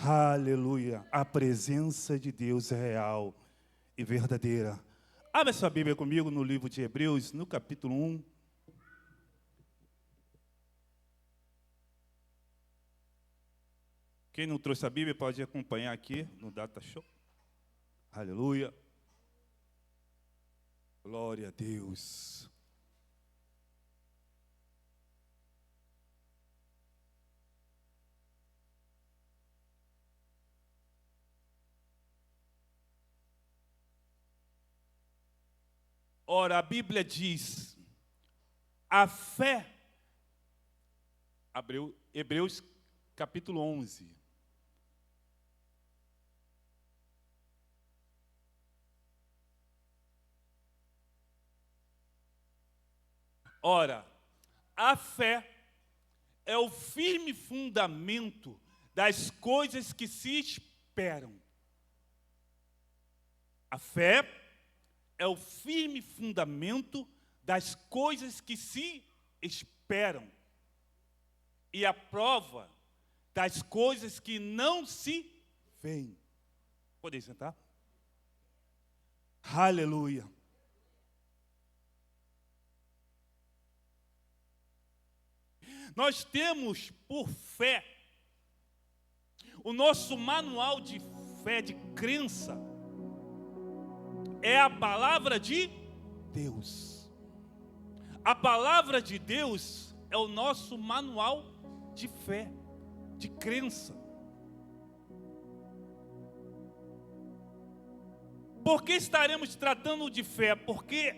Aleluia. A presença de Deus é real e verdadeira. Abra sua Bíblia comigo no livro de Hebreus, no capítulo 1. Quem não trouxe a Bíblia pode acompanhar aqui no Data Show. Aleluia. Glória a Deus. Ora, a Bíblia diz, a fé, Hebreus capítulo 11. Ora, a fé é o firme fundamento das coisas que se esperam. A fé é o firme fundamento das coisas que se esperam e a prova das coisas que não se veem. Podem sentar? Aleluia. Nós temos por fé o nosso manual de fé, de crença, é a palavra de Deus. A palavra de Deus é o nosso manual de fé, de crença. Por que estaremos tratando de fé? Porque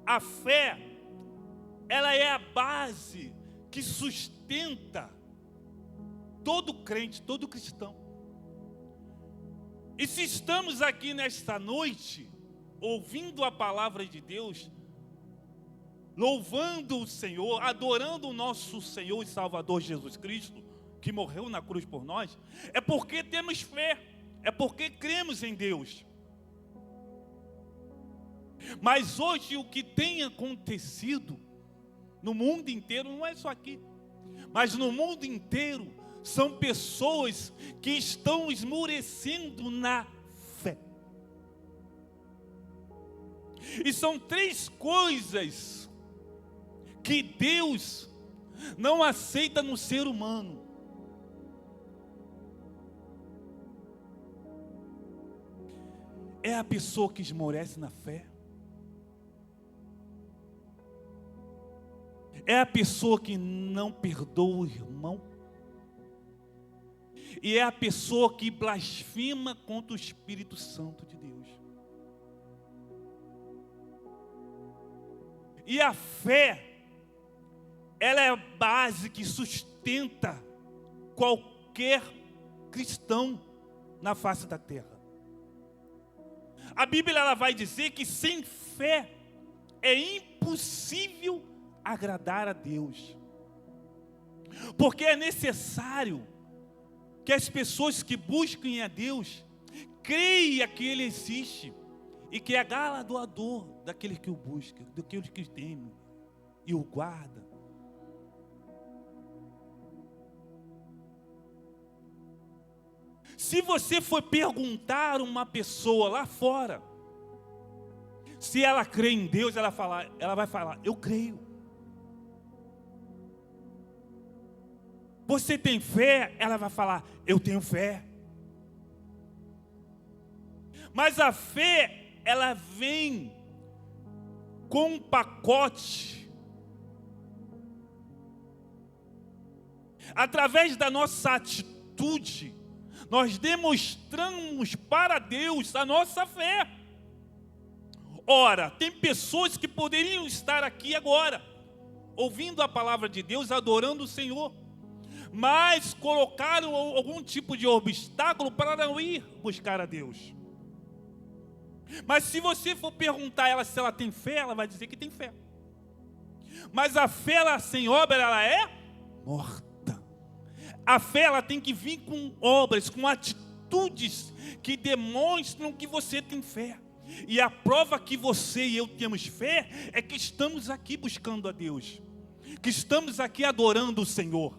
a fé, ela é a base que sustenta todo crente, todo cristão. E se estamos aqui nesta noite, ouvindo a palavra de Deus, louvando o Senhor, adorando o nosso Senhor e Salvador Jesus Cristo, que morreu na cruz por nós, é porque temos fé, é porque cremos em Deus. Mas hoje o que tem acontecido no mundo inteiro, não é só aqui, mas no mundo inteiro, são pessoas que estão esmorecendo na fé. E são três coisas que Deus não aceita no ser humano. É a pessoa que esmorece na fé. É a pessoa que não perdoa o irmão. E é a pessoa que blasfema contra o Espírito Santo de Deus. E a fé, ela é a base que sustenta qualquer cristão na face da terra. A Bíblia ela vai dizer que sem fé é impossível agradar a Deus. Porque é necessário que as pessoas que busquem a Deus creiam que Ele existe e que é galardoador daqueles que o buscam, daqueles que o temem e o guardam. Se você for perguntar a uma pessoa lá fora se ela crê em Deus, ela vai falar, eu creio. Você tem fé? Ela vai falar, eu tenho fé. Mas a fé, ela vem com um pacote. Através da nossa atitude, nós demonstramos para Deus a nossa fé. Ora, tem pessoas que poderiam estar aqui agora, ouvindo a palavra de Deus, adorando o Senhor, mas colocaram algum tipo de obstáculo para não ir buscar a Deus. Mas se você for perguntar a ela se ela tem fé, ela vai dizer que tem fé. Mas a fé ela, sem obra, ela é morta. A fé ela tem que vir com obras, com atitudes que demonstram que você tem fé. E a prova que você e eu temos fé é que estamos aqui buscando a Deus, que estamos aqui adorando o Senhor.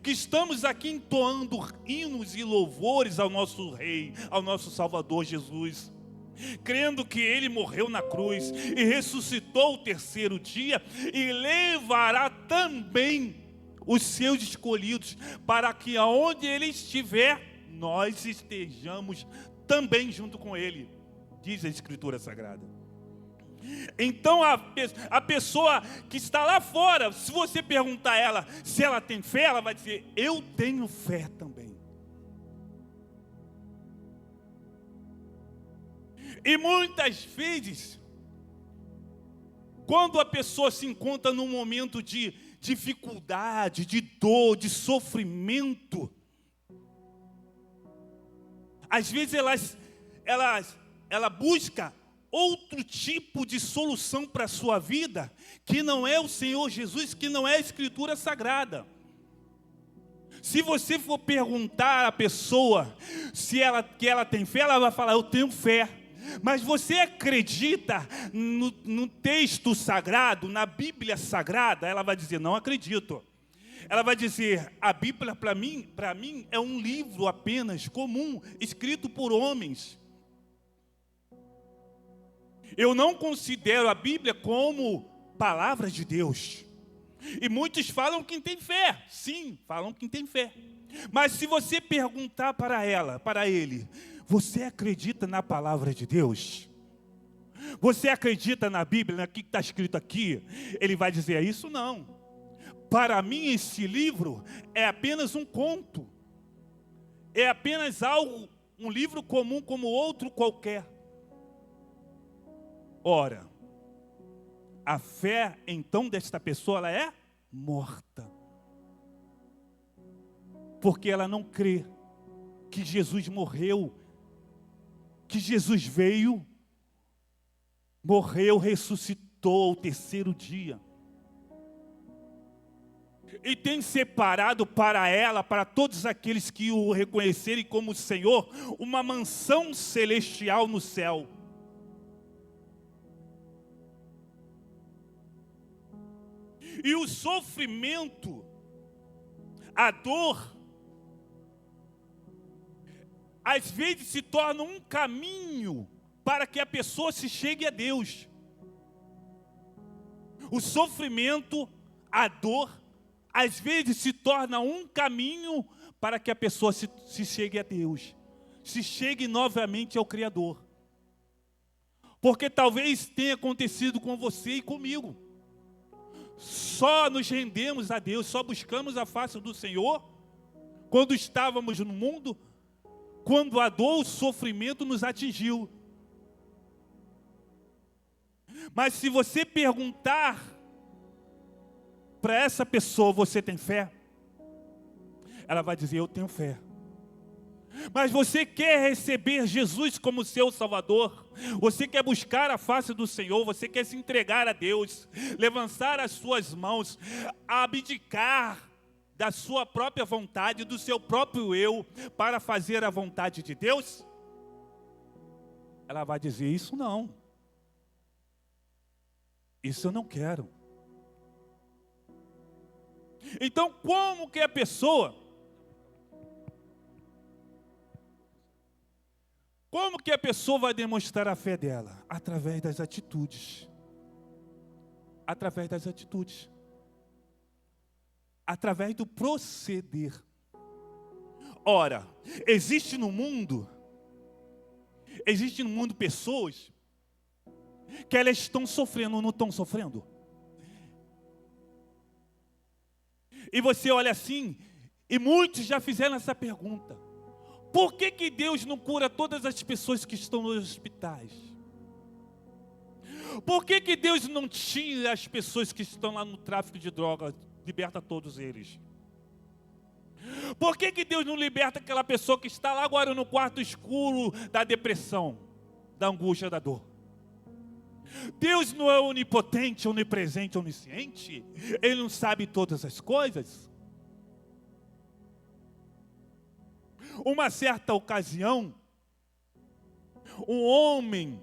que estamos aqui entoando hinos e louvores ao nosso Rei, ao nosso Salvador Jesus, crendo que Ele morreu na cruz e ressuscitou o terceiro dia e levará também os seus escolhidos para que aonde Ele estiver, nós estejamos também junto com Ele, diz a Escritura Sagrada. Então a pessoa que está lá fora, se você perguntar a ela se ela tem fé, ela vai dizer: eu tenho fé também. E muitas vezes, quando a pessoa se encontra num momento de dificuldade, de dor, de sofrimento, às vezes ela busca outro tipo de solução para a sua vida, que não é o Senhor Jesus, que não é a Escritura Sagrada. Se você for perguntar à pessoa que ela tem fé, ela vai falar: eu tenho fé. Mas você acredita no texto sagrado, na Bíblia Sagrada? Ela vai dizer: não acredito. Ela vai dizer: a Bíblia para mim é um livro apenas comum, escrito por homens. Eu não considero a Bíblia como palavra de Deus. E muitos falam que tem fé. Sim, falam que tem fé. Mas se você perguntar para ele: você acredita na palavra de Deus? Você acredita na Bíblia, naquilo que está escrito aqui? Ele vai dizer: isso não. Para mim esse livro é apenas um conto. É apenas algo, um livro comum como outro qualquer. Ora, a fé então desta pessoa, ela é morta. Porque ela não crê que Jesus morreu, que Jesus veio, morreu, ressuscitou ao terceiro dia. E tem separado para ela, para todos aqueles que o reconhecerem como Senhor, uma mansão celestial no céu. E o sofrimento, a dor, às vezes se torna um caminho para que a pessoa se chegue a Deus. O sofrimento, a dor, às vezes se torna um caminho para que a pessoa se chegue a Deus, se chegue novamente ao Criador. Porque talvez tenha acontecido com você e comigo. Só nos rendemos a Deus, só buscamos a face do Senhor quando estávamos no mundo, quando a dor, o sofrimento nos atingiu. Mas se você perguntar para essa pessoa: você tem fé? Ela vai dizer: eu tenho fé. Mas você quer receber Jesus como seu Salvador? Você quer buscar a face do Senhor? Você quer se entregar a Deus? Levantar as suas mãos, abdicar da sua própria vontade, do seu próprio eu, para fazer a vontade de Deus? Ela vai dizer: isso não. Isso eu não quero. Então, como que a pessoa vai demonstrar a fé dela? Através das atitudes. Através das atitudes. Através do proceder. Ora, existe no mundo pessoas que elas estão sofrendo ou não estão sofrendo. E você olha assim, e muitos já fizeram essa pergunta: por que Deus não cura todas as pessoas que estão nos hospitais? Por que Deus não tira as pessoas que estão lá no tráfico de drogas, liberta todos eles? Por que Deus não liberta aquela pessoa que está lá agora no quarto escuro da depressão, da angústia, da dor? Deus não é onipotente, onipresente, onisciente? Ele não sabe todas as coisas? Uma certa ocasião, um homem,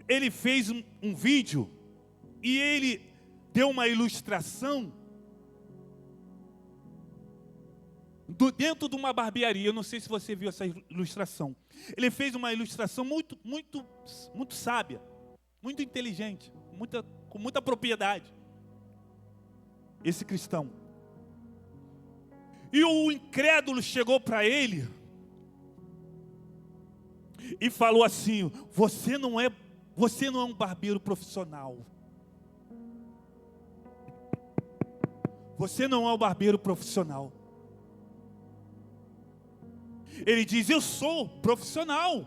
ele fez um vídeo e ele deu uma ilustração dentro de uma barbearia. Eu não sei se você viu essa ilustração. Ele fez uma ilustração muito sábia, muito inteligente, com muita propriedade. Esse cristão. E o incrédulo chegou para ele e falou assim: você não é um barbeiro profissional. Você não é um barbeiro profissional. Ele diz: eu sou profissional.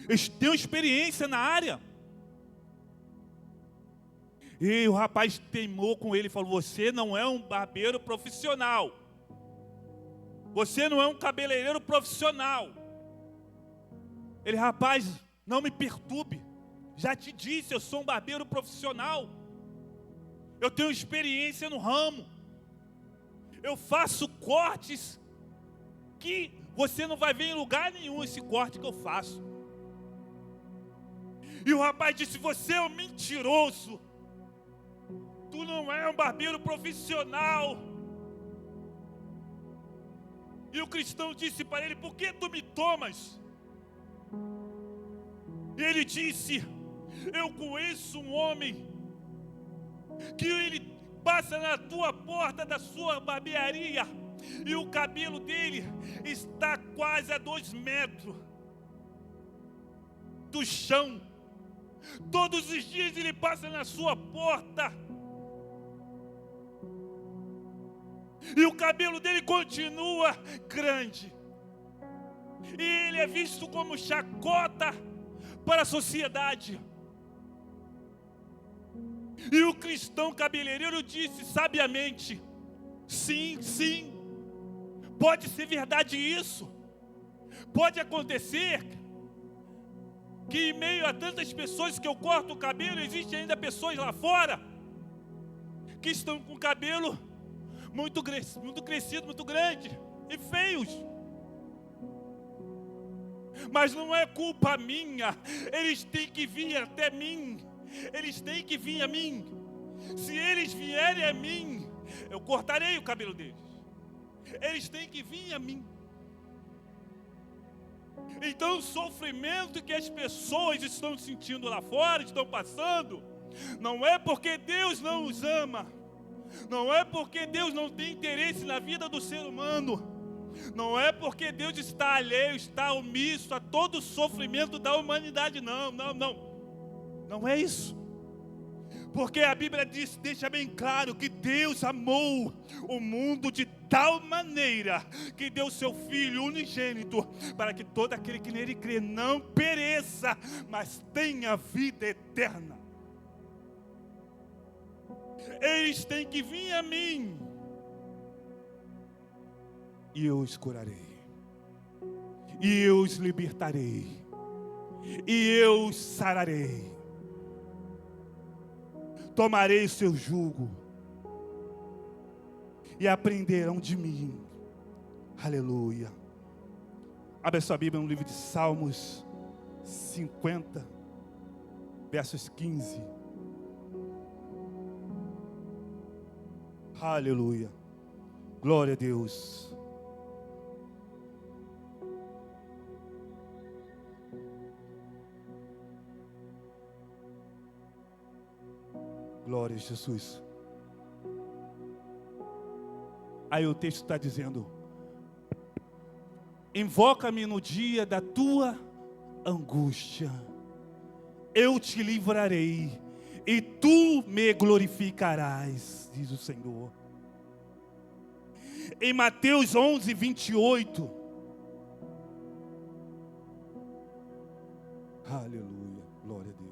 Eu tenho experiência na área. E o rapaz teimou com ele e falou: você não é um barbeiro profissional. Você não é um cabeleireiro profissional. Ele: rapaz, não me perturbe. Já te disse, eu sou um barbeiro profissional. Eu tenho experiência no ramo. Eu faço cortes que você não vai ver em lugar nenhum, esse corte que eu faço. E o rapaz disse: você é um mentiroso. Tu não é um barbeiro profissional. E o cristão disse para ele: por que tu me tomas? E ele disse: eu conheço um homem que ele passa na tua porta da sua barbearia e o cabelo dele está quase a 2 metros do chão. Todos os dias ele passa na sua porta e o cabelo dele continua grande. E ele é visto como chacota para a sociedade. E o cristão cabeleireiro disse sabiamente: sim, sim, pode ser verdade isso. Pode acontecer que em meio a tantas pessoas que eu corto o cabelo, existem ainda pessoas lá fora que estão com o cabelo muito crescido, muito grande e feios. Mas não é culpa minha. Eles têm que vir até mim. Eles têm que vir a mim. Se eles vierem a mim, eu cortarei o cabelo deles. Eles têm que vir a mim. Então o sofrimento que as pessoas estão sentindo lá fora, estão passando, não é porque Deus não os ama. Não é porque Deus não tem interesse na vida do ser humano. Não é porque Deus está alheio, está omisso a todo o sofrimento da humanidade. Não. Não é isso. Porque a Bíblia deixa bem claro que Deus amou o mundo de tal maneira que deu seu Filho unigênito para que todo aquele que nele crê não pereça, mas tenha vida eterna. Eles têm que vir a mim e eu os curarei, e eu os libertarei, e eu os sararei. Tomarei o seu jugo e aprenderão de mim. Aleluia. Abre a sua Bíblia no livro de Salmos 50, versos 15. Aleluia. Glória a Deus. Glória a Jesus. Aí o texto está dizendo: invoca-me no dia da tua angústia, eu te livrarei e tu me glorificarás, diz o Senhor. Em Mateus 11, 28. Aleluia, glória a Deus.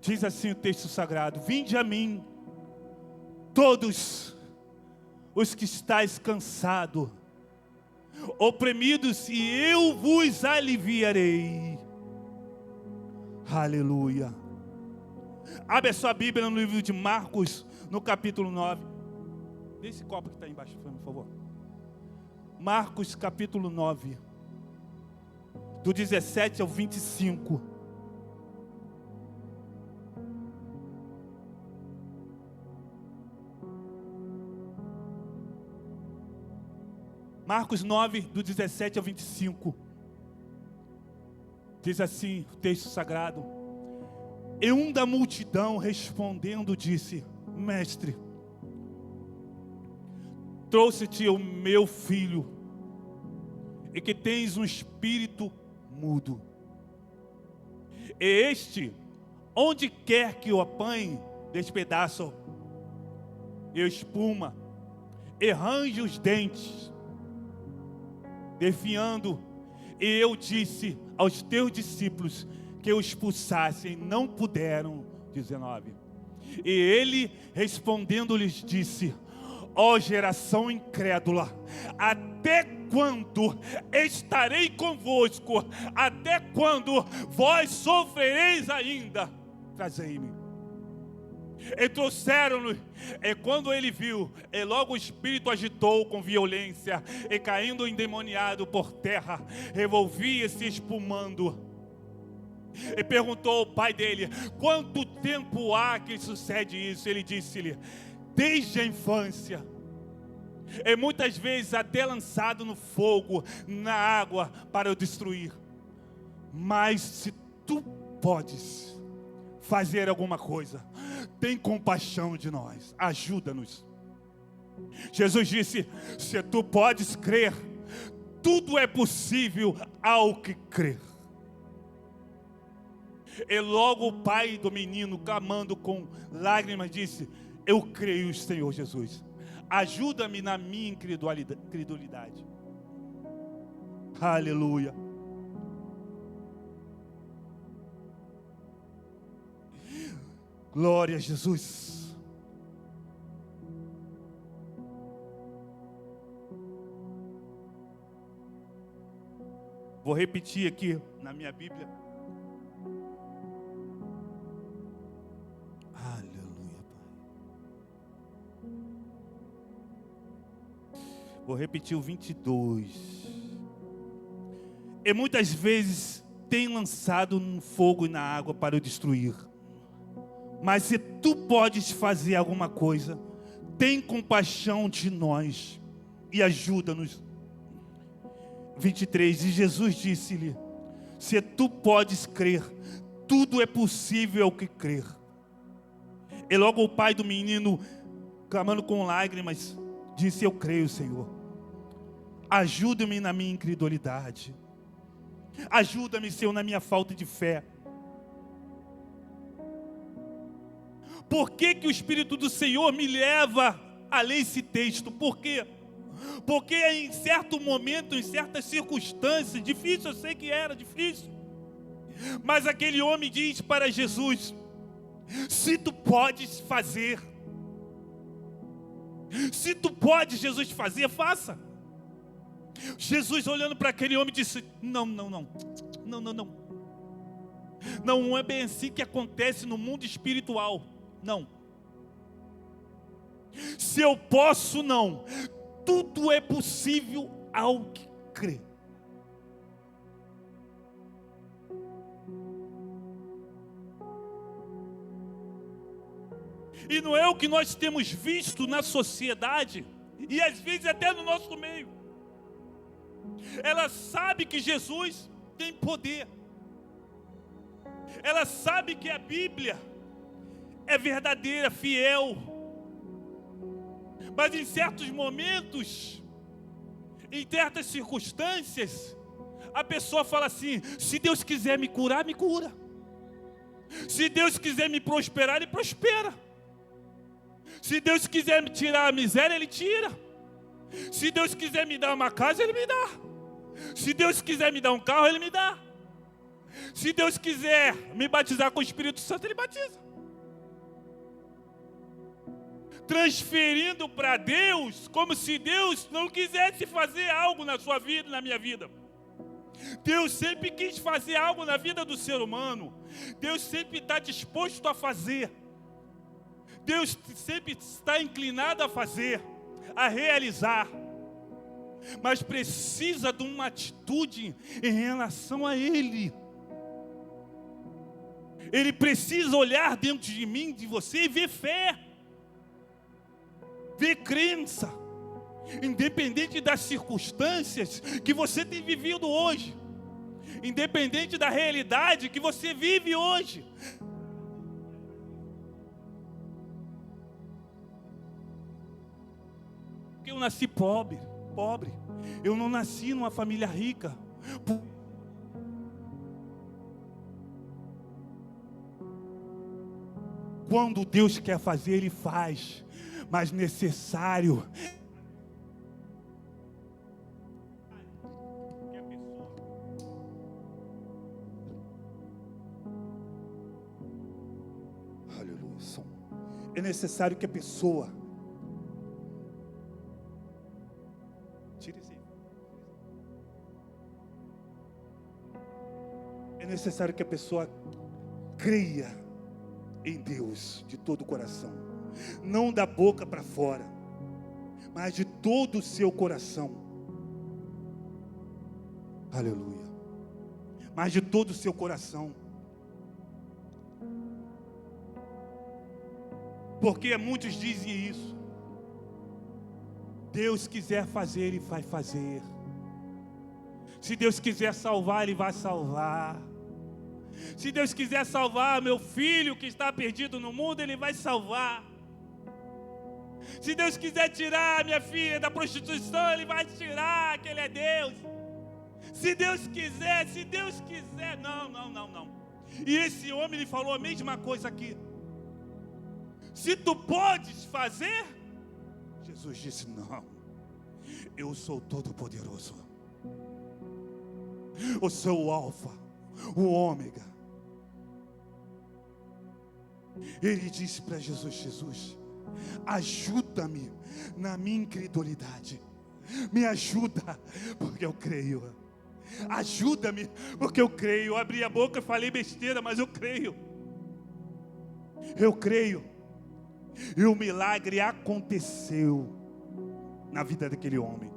Diz assim o texto sagrado: vinde a mim, todos os que estáis cansados, oprimidos, e eu vos aliviarei. Aleluia. Abre a sua Bíblia no livro de Marcos, no capítulo 9. Dê esse copo que está aí embaixo, por favor. Marcos capítulo 9, do 17 ao 25. Marcos 9, do 17 ao 25. Diz assim o texto sagrado: E um da multidão respondendo disse: Mestre, trouxe-te o meu filho, e que tens um espírito mudo. E este, onde quer que o apanhe, despedaça e espuma, e range os dentes, defiando. E eu disse aos teus discípulos que o expulsassem, não puderam. 19. E ele respondendo-lhes disse: Ó geração incrédula, até quando estarei convosco? Até quando vós sofrereis ainda? Trazei-me. E trouxeram-no, e quando ele viu, e logo o espírito agitou com violência, e caindo endemoniado por terra, revolvia-se espumando. E perguntou ao pai dele: quanto tempo há que sucede isso? Ele disse-lhe: desde a infância, e muitas vezes até lançado no fogo, na água, para o destruir. Mas se tu podes fazer alguma coisa, tem compaixão de nós, ajuda-nos. Jesus disse: se tu podes crer, tudo é possível ao que crer. E logo o pai do menino, clamando com lágrimas, disse: eu creio, Senhor Jesus, ajuda-me na minha incredulidade. Aleluia. Glória a Jesus. Vou repetir aqui na minha Bíblia. Aleluia, Pai. Vou repetir o 22. E muitas vezes tem lançado no fogo e na água para o destruir. Mas se tu podes fazer alguma coisa, tem compaixão de nós e ajuda-nos. 23. E Jesus disse-lhe: se tu podes crer, tudo é possível ao que crer. E logo o pai do menino, clamando com lágrimas, disse: eu creio, Senhor, ajuda-me na minha incredulidade. Ajuda-me, Senhor, na minha falta de fé. Por que que o Espírito do Senhor me leva a ler esse texto? Por quê? Porque em certo momento, em certas circunstâncias, difícil, eu sei que era difícil, mas aquele homem diz para Jesus: se tu podes fazer, se tu podes, Jesus, fazer, faça. Jesus, olhando para aquele homem, disse: não é bem assim que acontece no mundo espiritual. Não. Se eu posso, não. Tudo é possível ao que crê. E não é o que nós temos visto na sociedade, e às vezes até no nosso meio. Ela sabe que Jesus tem poder. Ela sabe que a Bíblia é verdadeira, fiel. Mas em certos momentos, em certas circunstâncias, a pessoa fala assim: se Deus quiser me curar, me cura. Se Deus quiser me prosperar, Ele prospera. Se Deus quiser me tirar a miséria, Ele tira. Se Deus quiser me dar uma casa, Ele me dá. Se Deus quiser me dar um carro, Ele me dá. Se Deus quiser me batizar com o Espírito Santo, Ele batiza. Transferindo para Deus, como se Deus não quisesse fazer algo na sua vida, na minha vida. Deus sempre quis fazer algo na vida do ser humano. Deus sempre está disposto a fazer. Deus sempre está inclinado a fazer, a realizar. Mas precisa de uma atitude em relação a Ele. Ele precisa olhar dentro de mim, de você, e ver fé, ver crença, independente das circunstâncias que você tem vivido hoje, independente da realidade que você vive hoje. Porque eu nasci pobre. Eu não nasci numa família rica. Quando Deus quer fazer, Ele faz, mas necessário. Aleluia. É necessário que a pessoa necessário que a pessoa creia em Deus de todo o coração, não da boca para fora, mas de todo o seu coração. Aleluia. Mas de todo o seu coração. Porque muitos dizem isso. Deus quiser fazer, Ele vai fazer. Se Deus quiser salvar, Ele vai salvar. Se Deus quiser salvar meu filho que está perdido no mundo, Ele vai salvar. Se Deus quiser tirar minha filha da prostituição, Ele vai tirar, que Ele é Deus. Se Deus quiser, não. E esse homem, ele falou a mesma coisa aqui. Se tu podes fazer, Jesus disse, não, eu sou todo poderoso. Eu sou o alfa, o ômega. Ele disse para Jesus, Jesus, ajuda-me na minha incredulidade. Me ajuda, porque eu creio. Ajuda-me, porque eu creio. Eu abri a boca e falei besteira, mas eu creio. Eu creio. E o milagre aconteceu na vida daquele homem.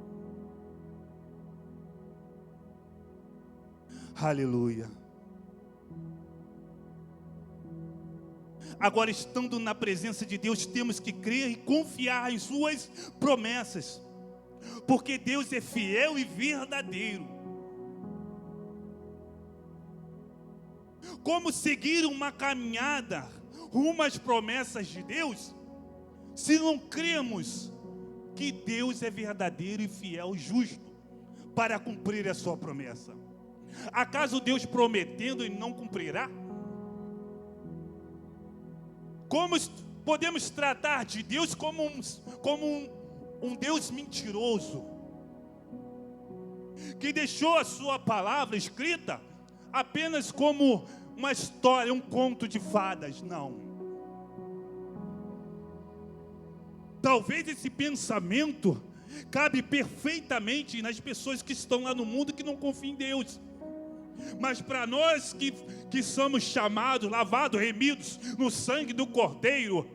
Aleluia. Agora, estando na presença de Deus, temos que crer e confiar em suas promessas, porque Deus é fiel e verdadeiro. Como seguir uma caminhada rumo às promessas de Deus, se não cremos que Deus é verdadeiro e fiel e justo para cumprir a sua promessa? Acaso Deus prometendo e não cumprirá? Como podemos tratar de Deus como um Deus mentiroso, que deixou a sua palavra escrita apenas como uma história, um conto de fadas? Não. Talvez esse pensamento cabe perfeitamente nas pessoas que estão lá no mundo que não confiam em Deus. Mas para nós que somos chamados, lavados, remidos no sangue do Cordeiro,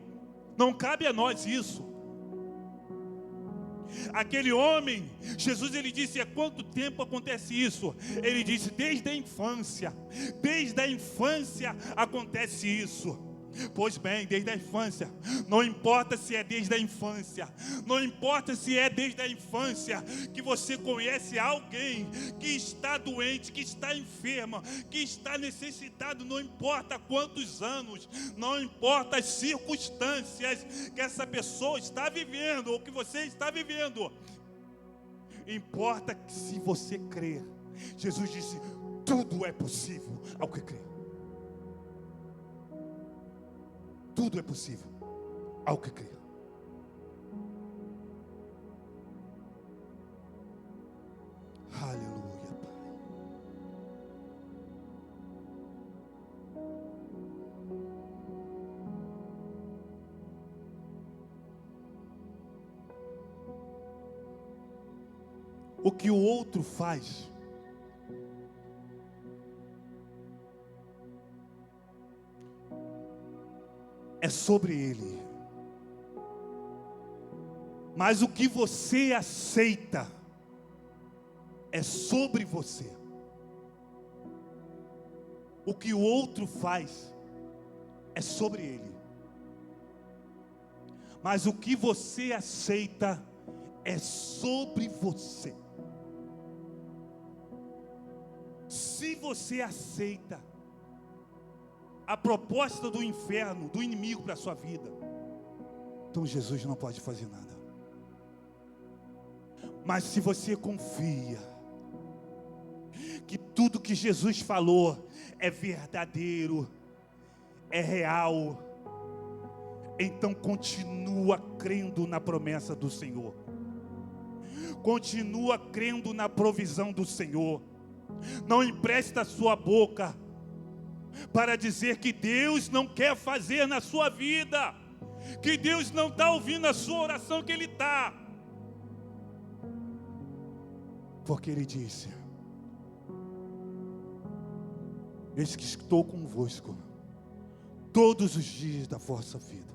não cabe a nós isso. Aquele homem, Jesus, ele disse, há quanto tempo acontece isso? Ele disse, desde a infância acontece isso. Pois bem, desde a infância, não importa se é desde a infância, não importa se é desde a infância que você conhece alguém que está doente, que está enferma, que está necessitado, não importa quantos anos, não importa as circunstâncias que essa pessoa está vivendo ou que você está vivendo, importa que se você crer. Jesus disse, tudo é possível ao que crer. Tudo é possível ao que crer. Aleluia, Pai. O que o outro faz é sobre ele, mas o que você aceita é sobre você. O que o outro faz é sobre ele, mas o que você aceita é sobre você. Se você aceita a proposta do inferno, do inimigo para a sua vida, então Jesus não pode fazer nada. Mas se você confia que tudo que Jesus falou é verdadeiro, é real, então continua crendo na promessa do Senhor. Continua crendo na provisão do Senhor. Não empresta a sua boca para dizer que Deus não quer fazer na sua vida, que Deus não está ouvindo a sua oração, que Ele está. Porque Ele disse: eis que estou convosco todos os dias da vossa vida.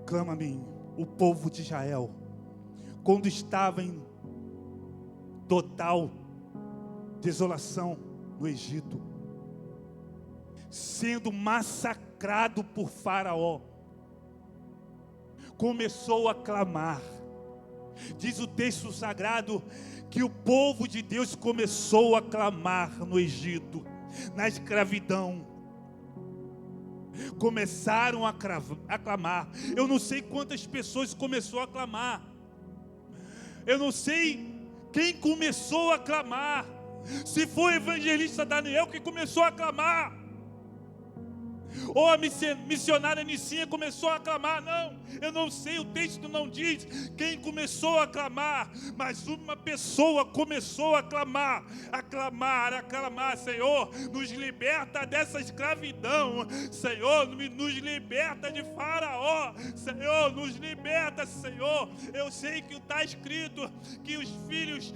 Clama a mim, o povo de Israel, quando estava em total desolação no Egito, sendo massacrado por Faraó, começou a clamar. Diz o texto sagrado que o povo de Deus começou a clamar no Egito, na escravidão. Começaram a clamar. Eu não sei quantas pessoas começou a clamar. Eu não sei quem começou a clamar. Se foi o evangelista Daniel que começou a clamar, ou a missionária Nicinha começou a clamar. Não, eu não sei, o texto não diz quem começou a clamar, mas uma pessoa começou a clamar, Senhor, nos liberta dessa escravidão, Senhor, nos liberta de Faraó, Senhor, nos liberta, Senhor. Eu sei que está escrito que os filhos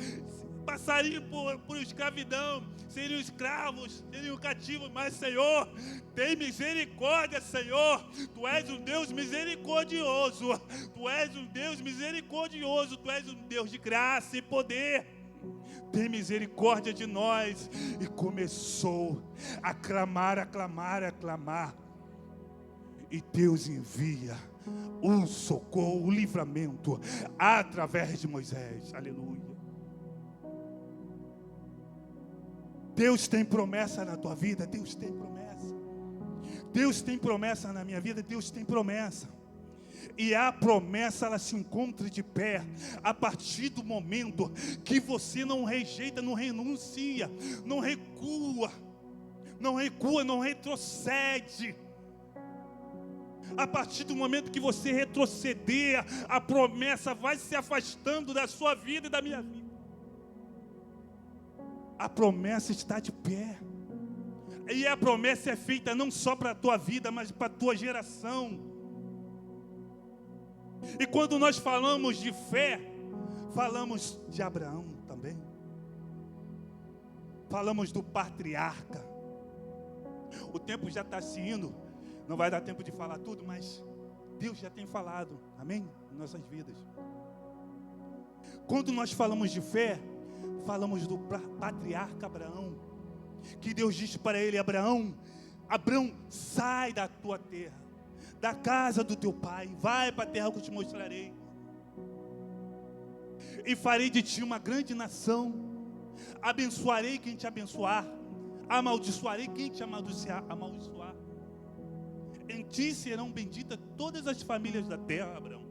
passariam por escravidão, seriam escravos, seriam cativos, mas Senhor, tem misericórdia, Senhor. Tu és um Deus misericordioso, Tu és um Deus misericordioso, Tu és um Deus de graça e poder. Tem misericórdia de nós. E começou a clamar, e Deus envia o socorro, o livramento através de Moisés. Aleluia. Deus tem promessa na tua vida, Deus tem promessa. Deus tem promessa na minha vida, Deus tem promessa. E a promessa, ela se encontra de pé a partir do momento que você não rejeita, não renuncia, não recua, não retrocede. A partir do momento que você retroceder, a promessa vai se afastando da sua vida e da minha vida. A promessa está de pé. E a promessa é feita não só para a tua vida, mas para a tua geração. E quando nós falamos de fé, falamos de Abraão também. Falamos do patriarca. O tempo já está se indo. Não vai dar tempo de falar tudo, mas Deus já tem falado. Amém? Em nossas vidas. Quando nós falamos de fé, falamos do patriarca Abraão, que Deus disse para ele: Abraão, sai da tua terra, da casa do teu pai, vai para a terra que eu te mostrarei, e farei de ti uma grande nação, abençoarei quem te abençoar, amaldiçoarei quem te amaldiçoar, em ti serão benditas todas as famílias da terra, Abraão.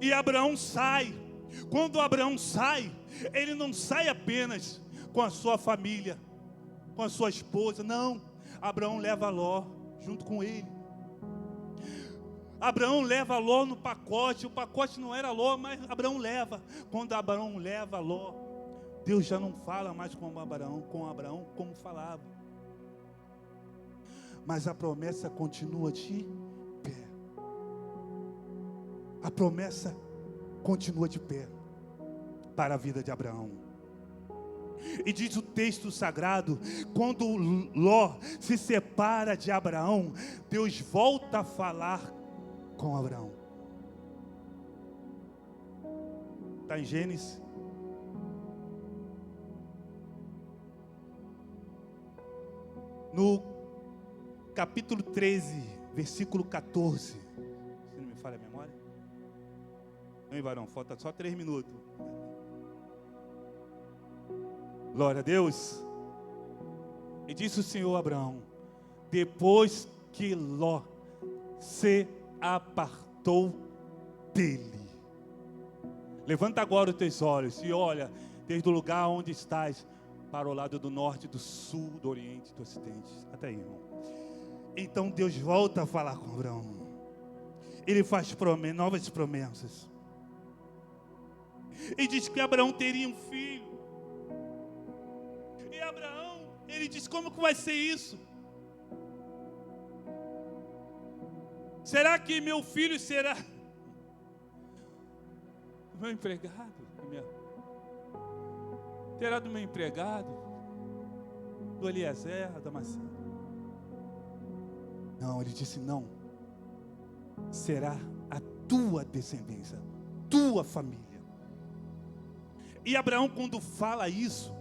E Abraão sai. Quando Abraão sai, ele não sai apenas com a sua família, com a sua esposa, não. Abraão leva Ló junto com ele. Abraão leva Ló no pacote. O pacote não era Ló, mas Abraão leva. Quando Abraão leva Ló, Deus já não fala mais com Abraão como falava. Mas a promessa continua de pé. A promessa continua de pé para a vida de Abraão. E diz o texto sagrado, quando Ló se separa de Abraão, Deus volta a falar com Abraão. Está em Gênesis. No capítulo 13, versículo 14, Hein, varão? Falta só 3 minutos. Glória a Deus. E disse o Senhor a Abraão, depois que Ló se apartou dele. Levanta agora os teus olhos e olha desde o lugar onde estás para o lado do norte, do sul, do oriente, do ocidente. Até aí, irmão. Então Deus volta a falar com Abraão. Ele faz novas promessas. E diz que Abraão teria um filho. E Abraão, ele diz, como que vai ser isso? Será que meu filho será do meu empregado? Terá do meu empregado? Do Eliezer, da Macia? Não, ele disse não. Será a tua descendência, tua família. E Abraão, quando fala isso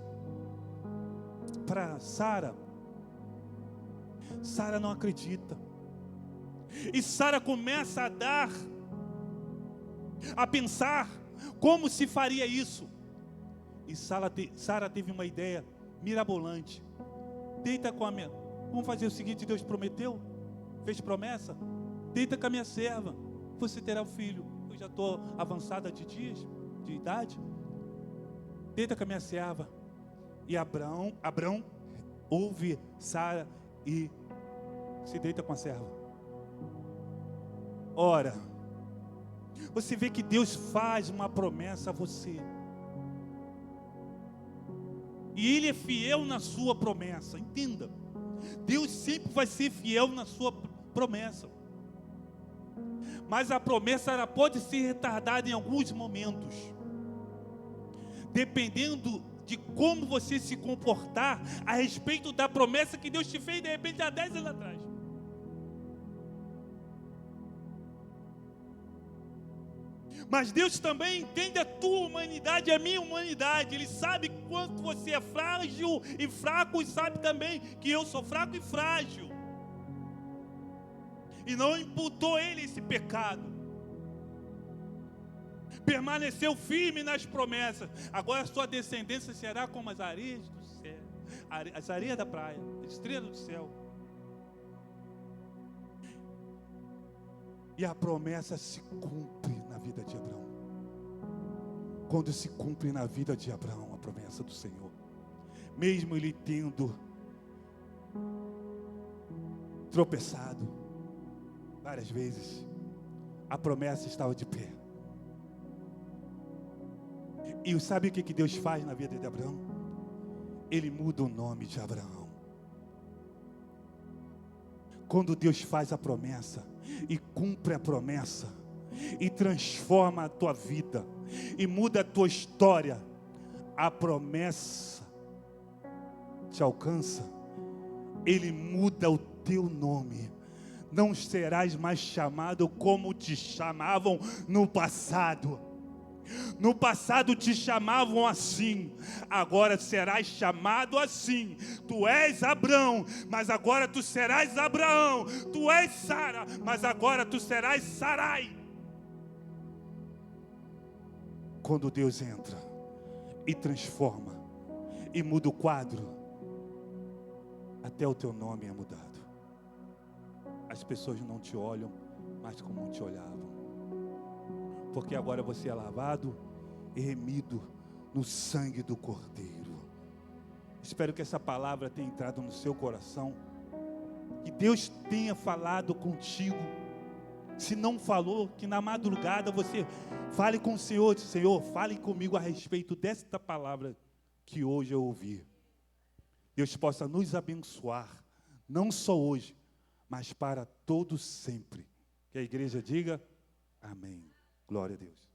para Sara, Sara não acredita. E Sara começa a pensar como se faria isso. E Sara teve uma ideia mirabolante. Deita com a minha... Vamos fazer o seguinte, Deus prometeu, fez promessa. Deita com a minha serva, você terá um filho. Eu já estou avançada de dias, de idade. Deita com a minha serva. E Abraão ouve Sara e se deita com a serva. Ora, você vê que Deus faz uma promessa a você. E Ele é fiel na sua promessa, entenda. Deus sempre vai ser fiel na sua promessa. Mas a promessa ela pode ser retardada em alguns momentos. Dependendo de como você se comportar a respeito da promessa que Deus te fez, de repente, há 10 anos atrás. Mas Deus também entende a tua humanidade e a minha humanidade. Ele sabe quanto você é frágil e fraco, e sabe também que eu sou fraco e frágil. E não imputou Ele esse pecado. Permaneceu firme nas promessas. Agora a sua descendência será como as areias do céu, as areias da praia, as estrelas do céu. E a promessa se cumpre na vida de Abraão. Quando se cumpre na vida de Abraão a promessa do Senhor, mesmo ele tendo tropeçado várias vezes, a promessa estava de pé. E sabe o que Deus faz na vida de Abraão? Ele muda o nome de Abraão. Quando Deus faz a promessa e cumpre a promessa e transforma a tua vida e muda a tua história, a promessa te alcança, Ele muda o teu nome. Não serás mais chamado como te chamavam no passado. No passado te chamavam assim, agora serás chamado assim. Tu és Abrão, mas agora tu serás Abraão. Tu és Sara, mas agora tu serás Sarai. Quando Deus entra e transforma e muda o quadro, até o teu nome é mudado. As pessoas não te olham mais como te olhavam, porque agora você é lavado e remido no sangue do Cordeiro. Espero que essa palavra tenha entrado no seu coração, que Deus tenha falado contigo. Se não falou, que na madrugada você fale com o Senhor. Senhor, fale comigo a respeito desta palavra que hoje eu ouvi. Deus possa nos abençoar, não só hoje, mas para todos sempre. Que a igreja diga amém. Glória a Deus.